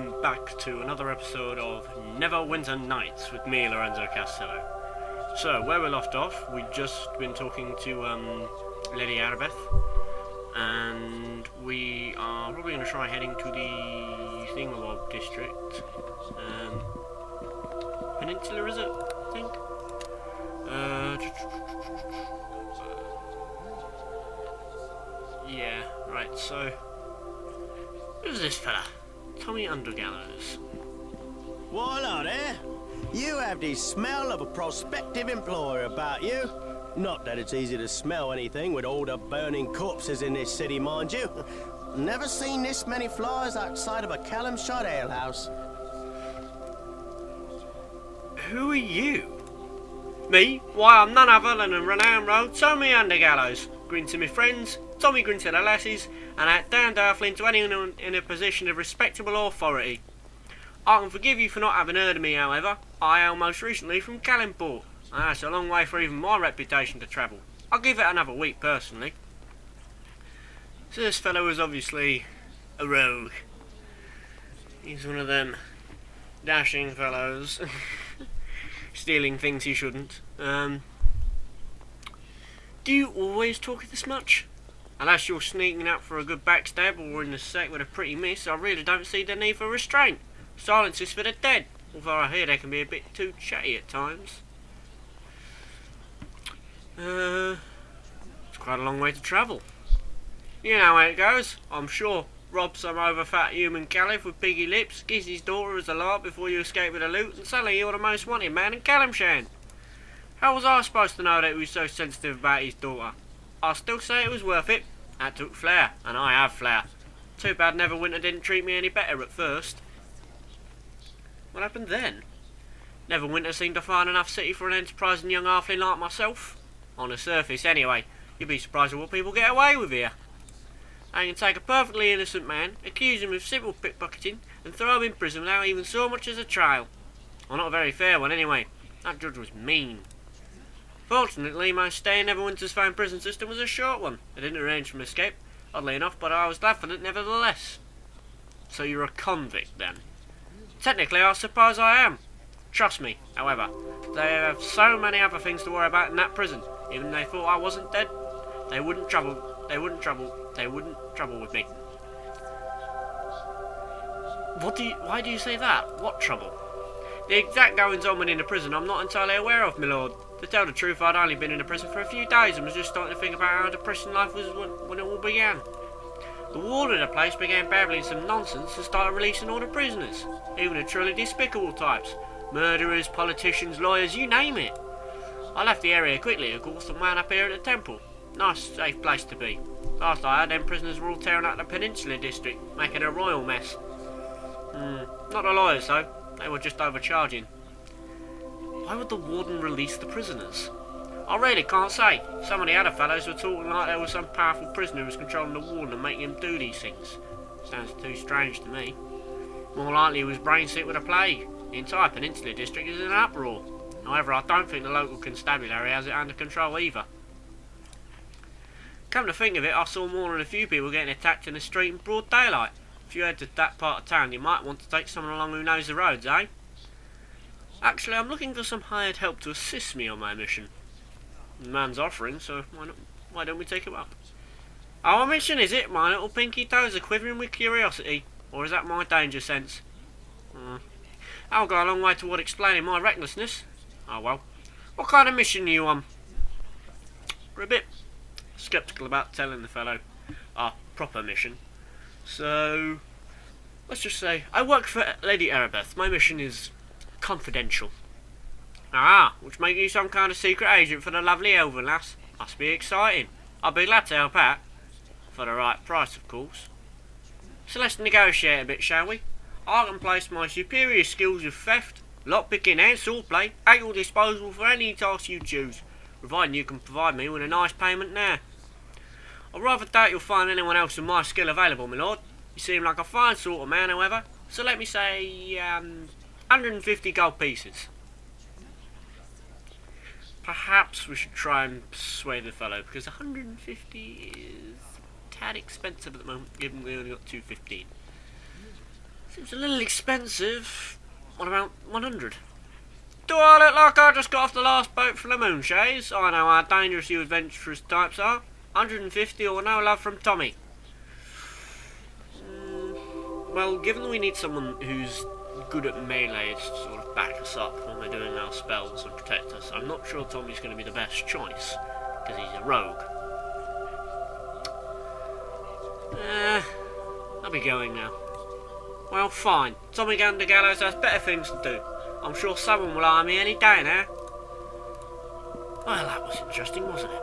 welcome back to another episode of Neverwinter Nights with me, Lorenzo. So, where we left off, we'd just been talking to Lady Arabeth, and we are probably going to try heading to the Thingamabob district. Peninsula, is it? I think? Yeah, right, so who's this fella? Tommy Undergallows. Well, hello there. You have the smell of a prospective employer about you. Not that it's easy to smell anything with all the burning corpses in this city, mind you. Never seen this many flies outside of a Callum shot alehouse. Who are you? Me? Why, I'm none other than a renowned rogue Tommy Undergallows. Grin to me friends, Tommy grin to the lasses, and act down daftling to anyone in a position of respectable authority. I can forgive you for not having heard of me, however. I hail most recently from Callimport, and that's a long way for even my reputation to travel. I'll give it another week, personally. So this fellow is obviously a rogue. He's one of them dashing fellows. Stealing things he shouldn't. Do you always talk this much? Unless you're sneaking up for a good backstab or in the sack with a pretty miss, I really don't see the need for restraint. Silence is for the dead, although I hear they can be a bit too chatty at times. It's quite a long way to travel. You know how it goes, I'm sure. Rob some overfat human caliph with piggy lips, kiss his daughter as a lark before you escape with the loot, and suddenly you're the most wanted man in Calimshan. How was I supposed to know that he was so sensitive about his daughter? I still say it was worth it. That took flair, and I have flair. Too bad Neverwinter didn't treat me any better at first. What happened then? Neverwinter seemed to find enough city for an enterprising young halfling like myself. On the surface, anyway. You'd be surprised at what people get away with here. I can take a perfectly innocent man, accuse him of simple pickpocketing, and throw him in prison without even so much as a trial. Well, not a very fair one, anyway. That judge was mean. Fortunately, my stay in Neverwinter's fine prison system was a short one. I didn't arrange for an escape, oddly enough, but I was glad for it nevertheless. So you're a convict, then? Technically, I suppose I am. Trust me, however, they have so many other things to worry about in that prison. Even if they thought I wasn't dead, they wouldn't trouble with me. Why do you say that? What trouble? The exact goings-on within the prison I'm not entirely aware of, my lord. To tell the truth, I'd only been in the prison for a few days and was just starting to think about how depressing life was when it all began. The warden of the place began babbling some nonsense and started releasing all the prisoners, even the truly despicable types. Murderers, politicians, lawyers, you name it. I left the area quickly, of course, and wound up here at the temple. Nice, safe place to be. Last I heard, them prisoners were all tearing out the Peninsula district, making a royal mess. Not the lawyers, though. They were just overcharging. Why would the warden release the prisoners? I really can't say. Some of the other fellows were talking like there was some powerful prisoner who was controlling the warden and making him do these things. Sounds too strange to me. More likely he was brain sick with a plague. The entire Peninsula district is in an uproar. However, I don't think the local constabulary has it under control either. Come to think of it, I saw more than a few people getting attacked in the street in broad daylight. If you head to that part of town, you might want to take someone along who knows the roads, eh? Actually, I'm looking for some hired help to assist me on my mission. The man's offering, so why don't we take him up? Our mission, is it? My little pinky toes are quivering with curiosity. Or is that my danger sense? I'll go a long way toward explaining my recklessness. Oh well. What kind of mission are you on? We're a bit sceptical about telling the fellow our proper mission. So, let's just say, I work for Lady Arabeth. My mission is confidential. Ah, which make you some kind of secret agent for the lovely elven lass. Must be exciting. I'll be glad to help out. For the right price, of course. So let's negotiate a bit, shall we? I can place my superior skills of theft, lockpicking and swordplay at your disposal for any task you choose, providing you can provide me with a nice payment now. I rather doubt you'll find anyone else with my skill available, my lord. You seem like a fine sort of man, however, so let me say 150 gold pieces. Perhaps we should try and persuade the fellow, because 150 is a tad expensive at the moment, given we only got 215. Seems a little expensive. What about 100? Do I look like I just got off the last boat from the Moonshades? I know how dangerous you adventurous types are. 150 or no love from Tommy. Well, given that we need someone who's good at melee to sort of back us up when we're doing our spells and protect us, I'm not sure Tommy's going to be the best choice, because he's a rogue. I'll be going now. Well, fine. Tommy Gander Gallows has better things to do. I'm sure someone will hire me any day now. Well, that was interesting, wasn't it?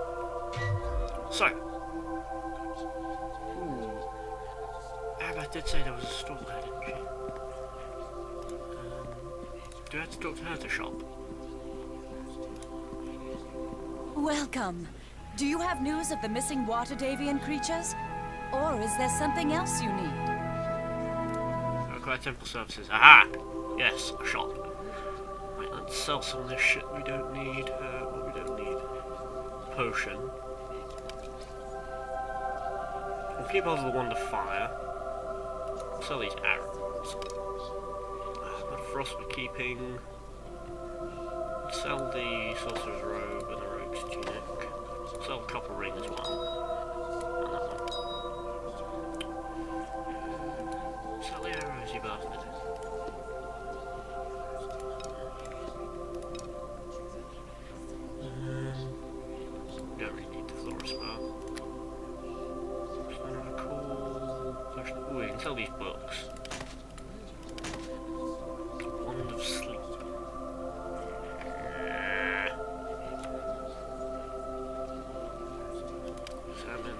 So, Abba did say there was a store there, didn't she? Do I have to talk to her at the shop? Welcome. Do you have news of the missing water Davian creatures? Or is there something else you need? Require temple services. Aha! Yes, a shop. Right, let's sell some of this shit we don't need. What we don't need. Potion. We'll keep hold of the Wand of Fire. Sell these arrows. But Frost we're keeping. Sell the Sorcerer's Robe and the Rogue's Tunic. Sell the Copper Ring as well. And that one. Sell the arrows, you bastard. Don't really need the Flora Spell. Ooh, we can sell these books. Wand of Sleep. Salmon.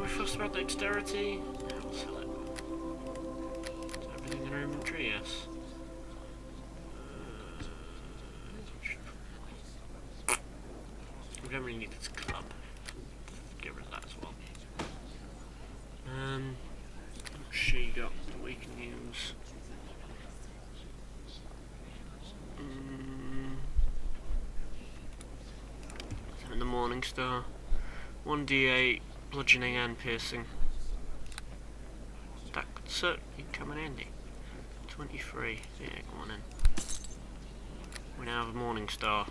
We're fussed about dexterity. Yeah, we'll sell it. Is everything in our inventory? Yes. We don't really need this club. Get rid of that as well. What's she got that we can use? In the Morning Star. 1d8, bludgeoning and piercing. That could certainly come in handy. 23. Yeah, come on in. We now have a Morning Star.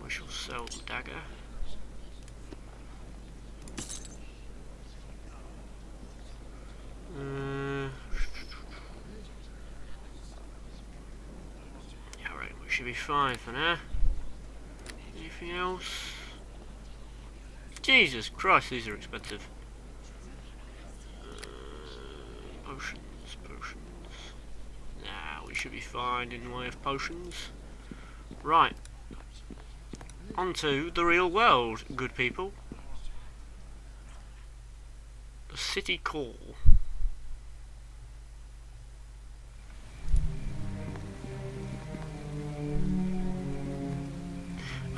We shall sell the dagger. Yeah, right, we should be fine for now. Anything else? Jesus Christ, these are expensive. Potions. Nah, we should be fine in the way of potions. Right. Onto the real world, good people. The City Call.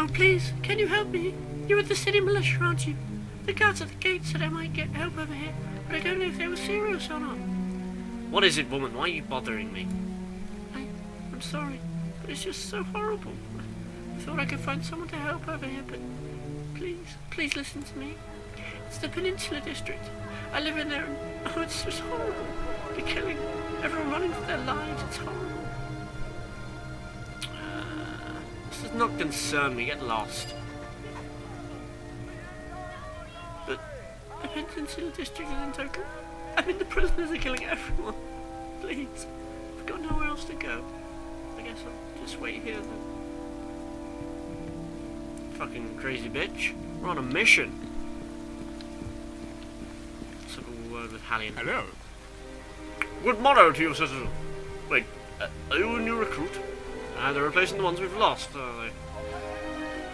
Oh please, can you help me? You're with the city militia, aren't you? The guards at the gate said I might get help over here, but I don't know if they were serious or not. What is it, woman? Why are you bothering me? I'm sorry, but it's just so horrible. I thought I could find someone to help over here, but please listen to me. It's the Peninsula District. I live in there and oh, it's just horrible. They're killing everyone, running for their lives. It's horrible. This does not concern me. Get lost. But the Peninsula District isn't okay. I mean, the prisoners are killing everyone. Please, I've got nowhere else to go. I guess I'll just wait here then. Fucking crazy bitch. We're on a mission. Let's have a word with Hallian. Hello. Good morrow to you, citizen. Wait, are you a new recruit? They're replacing the ones we've lost, are they?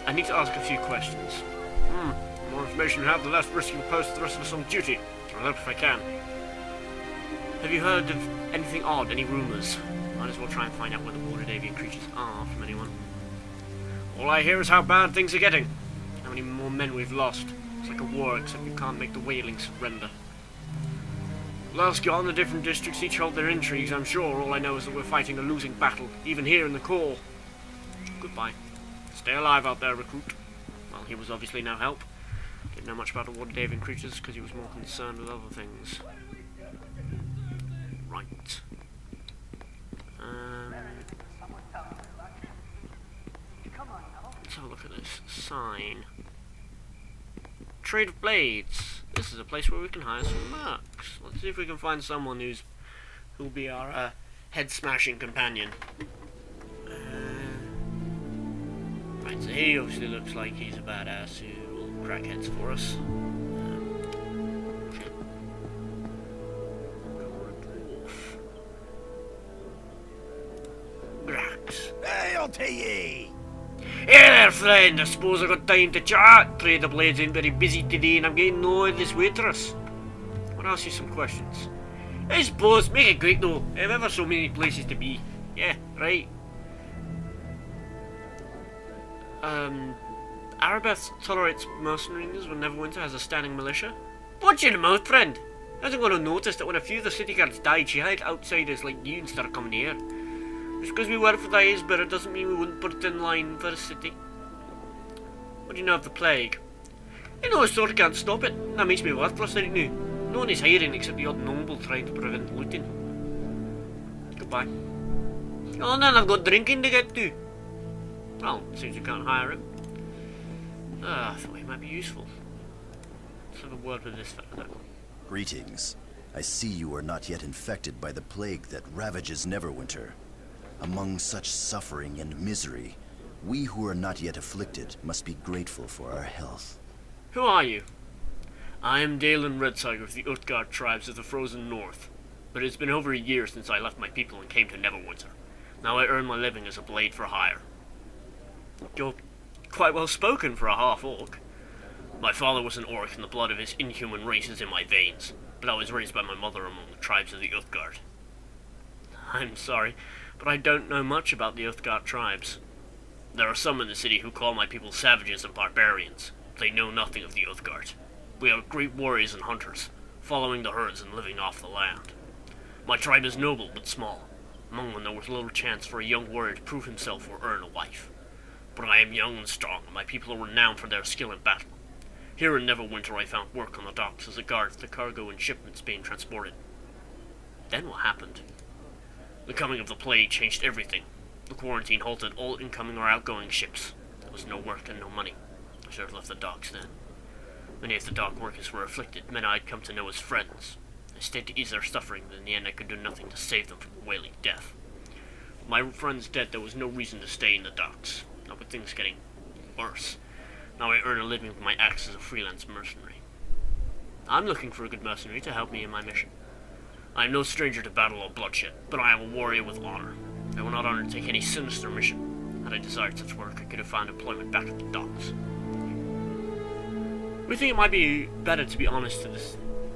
I need to ask a few questions. The more information you have, the less risk you post the rest of us on duty. I'll help if I can. Have you heard of anything odd, any rumours? Might as well try and find out where the water Davian creatures are from anyone. All I hear is how bad things are getting. How many more men we've lost. It's like a war, except you can't make the whaling surrender. Well, ask you on the different districts, each hold their intrigues, I'm sure. All I know is that we're fighting a losing battle, even here in the core. Goodbye. Stay alive out there, recruit. Well, he was obviously no help. Didn't know much about the Waterdavian creatures because he was more concerned with other things. Right. Let's have a look at this sign. Trade of Blades. This is a place where we can hire some mercs. Let's see if we can find someone who'll be our head smashing companion. Right, so he obviously looks like he's a badass who will crack heads for us. Grax. Hail to ye! Hey there, friend. I suppose I got time to chat. Trade the Blades ain't very busy today, and I'm getting to know this waitress. I want to ask you some questions. I suppose, make it quick though. I have ever so many places to be. Yeah, right. Arabeth tolerates mercenaries when Neverwinter has a standing militia. Watch your mouth, friend. Hasn't got to notice that when a few of the city guards died, she hired outsiders like you and started coming here. Just because we work for the Icebearer doesn't mean we wouldn't put it in line for the city. What do you know of the plague? I know a sword can't stop it. That makes me worthless, right now. No one is hiring except the odd noble trying to prevent looting. Goodbye. Oh, then I've got drinking to get to. Well, seems you can't hire him. I thought he might be useful. Let's have a word with this fellow then. Greetings. I see you are not yet infected by the plague that ravages Neverwinter. Among such suffering and misery, we who are not yet afflicted must be grateful for our health. Who are you? I am Dalen Redtiger of the Utgard tribes of the Frozen North, but it's been over a year since I left my people and came to Neverwinter. Now I earn my living as a blade for hire. You're quite well spoken for a half-orc. My father was an orc and the blood of his inhuman race is in my veins, but I was raised by my mother among the tribes of the Utgard. I'm sorry, but I don't know much about the Utgard tribes. There are some in the city who call my people savages and barbarians. They know nothing of the Utgard. We are great warriors and hunters, following the herds and living off the land. My tribe is noble but small. Among them there was little chance for a young warrior to prove himself or earn a wife. But I am young and strong, and my people are renowned for their skill in battle. Here in Neverwinter I found work on the docks as a guard for the cargo and shipments being transported. Then what happened? The coming of the plague changed everything. The quarantine halted all incoming or outgoing ships. There was no work and no money. I should have left the docks then. Many of the dock workers were afflicted, men I'd come to know as friends. I stayed to ease their suffering, but in the end I could do nothing to save them from wailing death. With my friends dead, there was no reason to stay in the docks, not with things getting worse. Now I earn a living with my axe as a freelance mercenary. I'm looking for a good mercenary to help me in my mission. I am no stranger to battle or bloodshed, but I am a warrior with honor. I will not undertake any sinister mission. Had I desired such work, I could have found employment back at the docks. We think it might be better to be honest to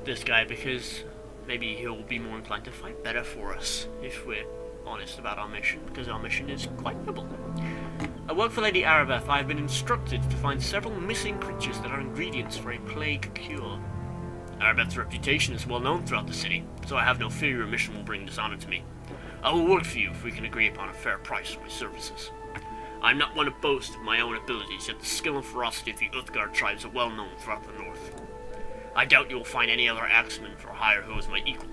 this guy, because maybe he'll be more inclined to fight better for us if we're honest about our mission, because our mission is quite noble. I work for Lady Arabeth. I have been instructed to find several missing creatures that are ingredients for a plague cure. Arabeth's reputation is well known throughout the city, so I have no fear your mission will bring dishonor to me. I will work for you if we can agree upon a fair price for my services. I am not one to boast of my own abilities, yet the skill and ferocity of the Utgard tribes are well known throughout the north. I doubt you will find any other axeman for hire who is my equal.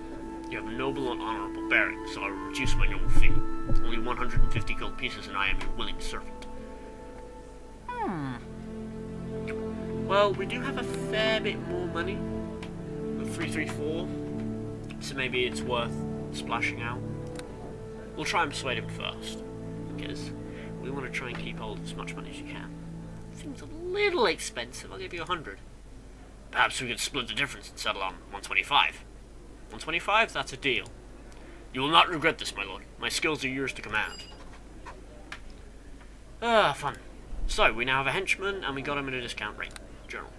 You have a noble and honorable bearing, so I will reduce my normal fee. Only 150 gold pieces and I am your willing servant. Well, we do have a fair bit more money. 334. So maybe it's worth splashing out. We'll try and persuade him first, because we want to try and keep hold of as much money as you can. Seems a little expensive. I'll give you 100. Perhaps we could split the difference and settle on 125. 125? That's a deal. You will not regret this, my lord. My skills are yours to command. Fun. So, we now have a henchman, and we got him at a discount rate. Journal.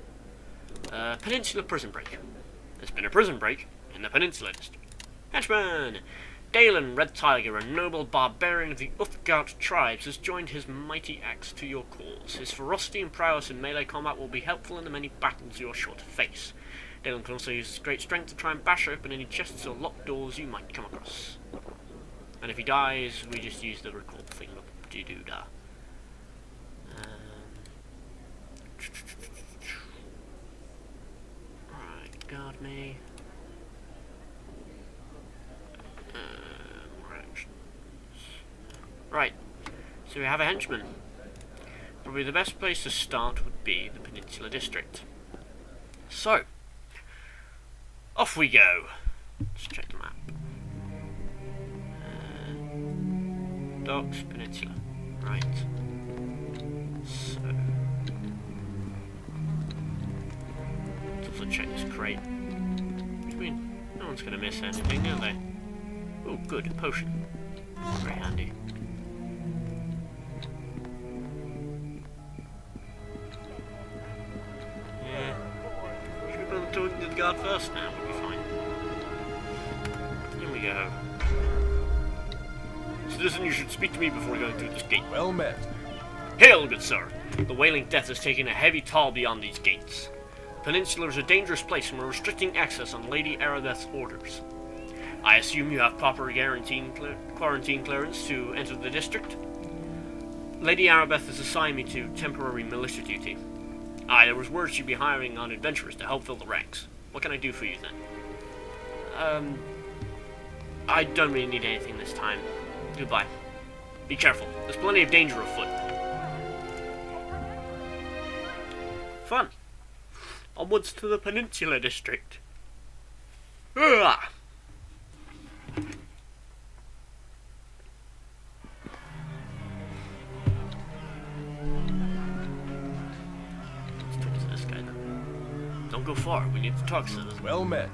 Peninsula prison break. There's been a prison break in the Peninsula District. Henchman! Dalen Redtiger, a noble barbarian of the Utgard tribes, has joined his mighty axe to your cause. His ferocity and prowess in melee combat will be helpful in the many battles you are sure to face. Dalen can also use his great strength to try and bash open any chests or locked doors you might come across. And if he dies, we just use the recall thing to do that. discard me. More actions. Right, so we have a henchman. Probably the best place to start would be the Peninsula District. So, off we go. Let's check the map. Docks, Peninsula. Right. So, let's also check this crate. What do you mean? No one's going to miss anything, are they? Oh, good, a potion. Very handy. Yeah. Should we go talking to the guard first now? We'll be fine. Here we go. Citizen, you should speak to me before going through this gate. Well met. Hail, good sir. The Wailing Death has taken a heavy toll beyond these gates. The peninsula is a dangerous place and we're restricting access on Lady Arabeth's orders. I assume you have proper quarantine clearance to enter the district? Lady Arabeth has assigned me to temporary militia duty. Aye, there was word she'd be hiring on adventurers to help fill the ranks. What can I do for you then? I don't really need anything this time. Goodbye. Be careful. There's plenty of danger afoot. Fun. Onwards to the Peninsula District. Ah! Let's talk to this guy then. Don't go far. We need to talk, citizen. Well met.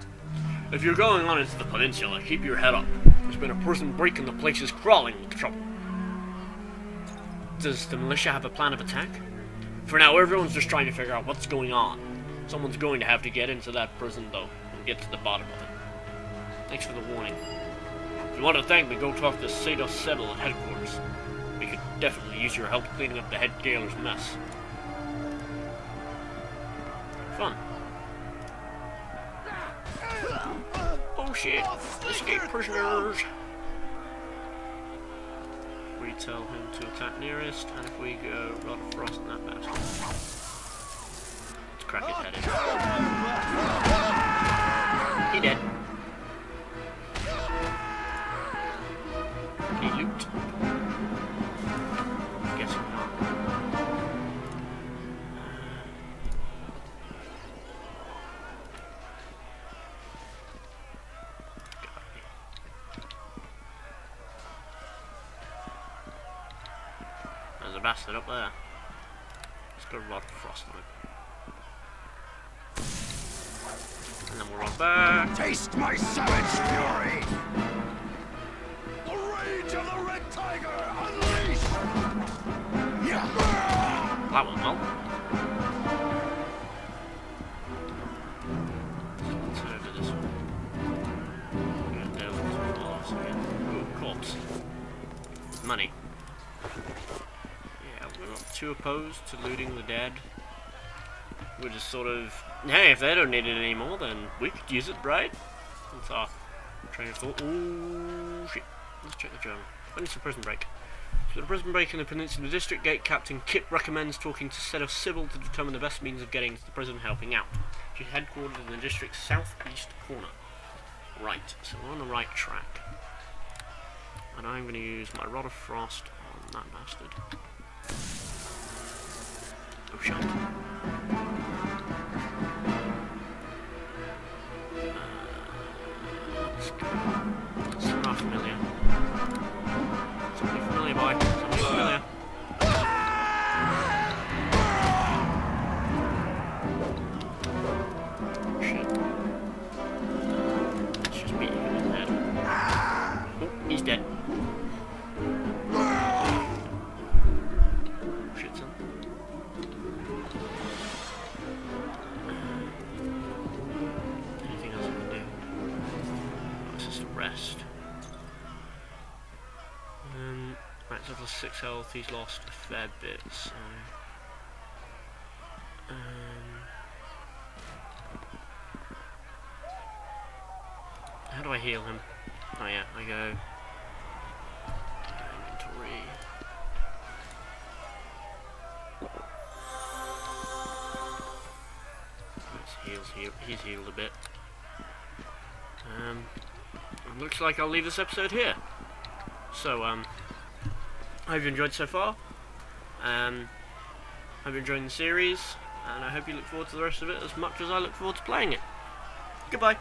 If you're going on into the peninsula, keep your head up. There's been a person break and the place is crawling with trouble. Does the militia have a plan of attack? For now, everyone's just trying to figure out what's going on. Someone's going to have to get into that prison, though, and get to the bottom of it. Thanks for the warning. If you want to thank me, go talk to Sato Sebel at headquarters. We could definitely use your help cleaning up the head jailer's mess. Fun. Oh shit, escape prisoners! We tell him to attack nearest, and if we go Rod of Frost in that bastard. Let's crack his head in. He dead. He loot. Guessing not. There's a bastard up there. Let's go Rod of Frost on him. And then we'll run back. Taste my savage fury! The rage of the red tiger unleashed! Yeah! That went well. Let's head over this one. Get down to the floors again. Ooh, corpse. Money. Yeah, we're not too opposed to looting the dead. We're just sort of, hey, if they don't need it anymore, then we could use it, right? That's our train of thought. Ooh, shit. Let's check the journal. When is the prison break? So the prison break in the Peninsula District Gate, Captain Kip recommends talking to Seto Sybil to determine the best means of getting to the prison and helping out. She's headquartered in the district's southeast corner. Right, so we're on the right track. And I'm going to use my Rod of Frost on that bastard. Oh, shit. Let's go. It's not familiar. Somebody familiar, boy. Somebody familiar. Shit. Let's just beat him in the head. Oh, he's dead. Shit, son. Anything else I can do? Oh, it's just a rest. Right, so that's 6 health, he's lost a fair bit, so... how do I heal him? Oh yeah, I go... inventory... He's healed a bit. looks like I'll leave this episode here. So, I hope you enjoyed so far. Hope you're enjoying the series, and I hope you look forward to the rest of it as much as I look forward to playing it. Goodbye.